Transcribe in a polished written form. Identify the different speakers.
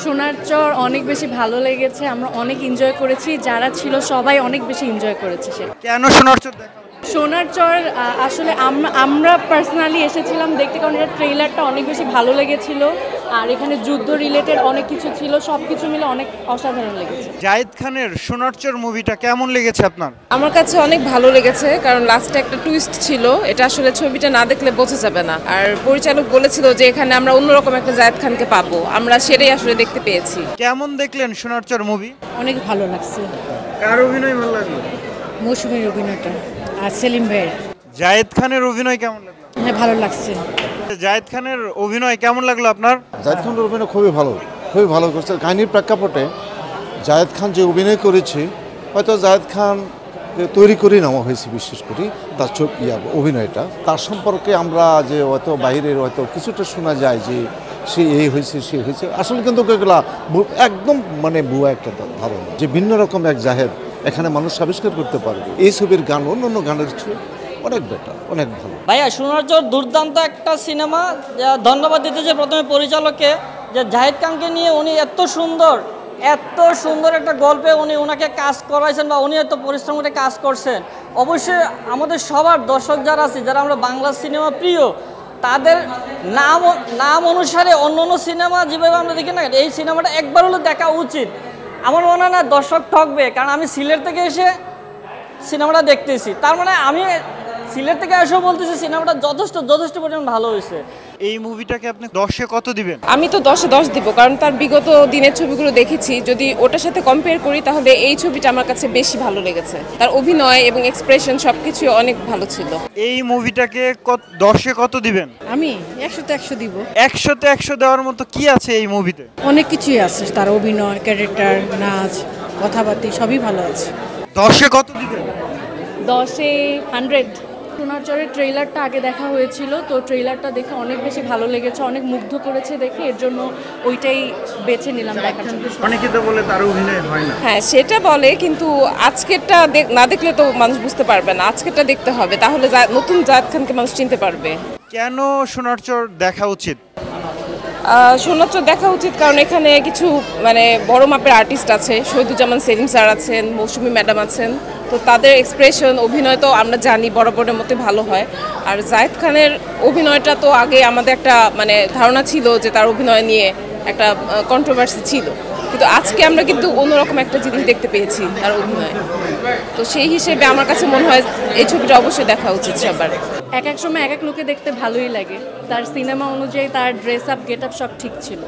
Speaker 1: সোনার চর অনেক বেশি ভালো লেগেছে, আমরা অনেক এনজয় করেছি, যারা ছিল সবাই অনেক বেশি এনজয় করেছে।
Speaker 2: কেন সোনার চর দেখা?
Speaker 1: সোনার চর আসলে আমরা পার্সোনালি এসেছিলাম দেখতে, কারণ এটা ট্রেইলারটা অনেক বেশি ভালো লেগেছিল, আর এখানে যুদ্ধ রিলেটেড অনেক কিছু ছিল, সব কিছু মিলে অনেক অসাধারণ লেগেছে।
Speaker 2: জায়েদ খানের সোনার চর মুভিটা কেমন লেগেছে আপনার?
Speaker 3: আমার কাছে অনেক ভালো লেগেছে, কারণ লাস্টে একটা টুইস্ট ছিল, এটা আসলে ছবিটা না দেখলে বোঝা যাবে না। আর পরিচালক বলেছিল যে এখানে আমরা অন্যরকম একটা জায়েদ খানকে পাবো, আমরা সেটাই আসলে দেখতে পেয়েছি।
Speaker 2: কেমন দেখলেন সোনার চর মুভি?
Speaker 1: অনেক ভালো লাগছে।
Speaker 2: কার অভিনয় ভালো লাগলো?
Speaker 1: মৌসুমীর অভিনয়টা আর সেলিম ভাইয়ের।
Speaker 2: জায়েদ খানের অভিনয় কেমন লাগলো?
Speaker 1: হ্যাঁ, ভালো লাগছে।
Speaker 2: জায়েদ খানের অভিনয় কেমন লাগলো আপনার?
Speaker 4: জায়েদ খানের অভিনয় খুবই ভালো করছে। কাহিনীর প্রেক্ষাপটে জায়েদ খান যে অভিনয় করেছে, হয়তো জায়েদ খান তৈরি করে নেওয়া হয়েছে, বিশেষ করে তার অভিনয়টা। তার সম্পর্কে আমরা যে হয়তো বাইরের হয়তো কিছুটা শোনা যায় যে সে এই হয়েছে সে হয়েছে, আসলে কিন্তু এগুলা একদম ভুয়া একটা ধারণা যে ভিন্ন রকম এক জাহেদ এখানে মানুষ আবিষ্কার করতে পারবে। এই ছবির গান অন্য গানের চেয়ে অনেক বেটার, অনেক ভালো।
Speaker 5: ভাইয়া সোনার চর দুর্দান্ত একটা সিনেমা। ধন্যবাদ দিতে যে প্রথমে পরিচালককে, যে জাহিদ খানকে নিয়ে উনি এত সুন্দর একটা গল্পে ওনাকে কাজ করাইছেন, বা উনি এত পরিশ্রম করে কাজ করছেন। অবশ্যই আমাদের সবার দর্শক যারা আছে, যারা আমরা বাংলা সিনেমা প্রিয়, তাদের নাম অনুসারে অন্য সিনেমা যেভাবে আমরা দেখি না, এই সিনেমাটা একবার হলেও দেখা উচিত। আমার মনে হয় না দর্শক ঠকবে, কারণ আমি সিলেট থেকে এসে সিনেমাটা দেখতেছি, তার মানে আমি সিলেট থেকে এসেও বলতেছি সিনেমাটা যথেষ্ট পরিমাণ ভালো হয়েছে।
Speaker 2: এই মুভিটাকে আপনি 10-এ কত দিবেন?
Speaker 3: আমি তো 10-এ 10 দিব, কারণ তার বিগত দিনের ছবিগুলো দেখেছি, যদি ওটার সাথে কম্পেয়ার করি তাহলে এই ছবিটা আমার কাছে বেশি ভালো লেগেছে। তার অভিনয় এবং এক্সপ্রেশন সবকিছু অনেক ভালো ছিল।
Speaker 2: এই মুভিটাকে 10-এ কত দিবেন?
Speaker 1: আমি 100-তে 100 দিব।
Speaker 2: 100-তে 100 দেওয়ার মতো কি আছে এই মুভিতে?
Speaker 1: অনেক কিছুই আছে, তার অভিনয়, ক্যারেক্টার, নাচ, কথাবার্তা সবই ভালো আছে।
Speaker 2: 10-এ কত দিবেন?
Speaker 1: 10-এ 100। সোনার চরের ট্রেইলারটা আগে দেখা হয়েছিল, তো ট্রেইলারটা দেখে অনেক বেশি ভালো লেগেছে, অনেক মুগ্ধ করেছে দেখে, এর জন্য ওইটাই বেছে নিলাম দেখার জন্য।
Speaker 2: অনেকে তো বলে তার অভিনয় হয় না।
Speaker 3: হ্যাঁ, সেটা বলে, কিন্তু আজকেরটা না দেখলে তো মানুষ বুঝতে পারবে না, আজকেরটা দেখতে হবে, তাহলে নতুন জায়েদ খানকে মানুষ চিনতে পারবে।
Speaker 2: কেন সোনার চর দেখা উচিত?
Speaker 3: সোনার চর দেখা উচিত কারণ এখানে কিছু বড় মাপের আর্টিস্ট আছে, শহীদুজ্জামান সেলিম স্যার আছেন, মৌসুমী ম্যাডাম আছেন, তো তাদের এক্সপ্রেশন, অভিনয় তো আমরা জানি বরাবরের মধ্যে ভালো হয়। আর জায়েদ খানের অভিনয়টা তো আগে আমাদের একটা ধারণা ছিল যে তার অভিনয় নিয়ে একটা কন্ট্রোভার্সি ছিল, কিন্তু আজকে আমরা কিন্তু অন্যরকম একটা জিনিস দেখতে পেয়েছি তার অভিনয়। তো সেই হিসেবে আমার কাছে মনে হয় এই ছবিটা অবশ্যই দেখা উচিত সবার।
Speaker 1: এক সময় এক লোকে দেখতে ভালোই লাগে, তার সিনেমা অনুযায়ী তার ড্রেস আপ, গেট আপ সব ঠিক ছিল।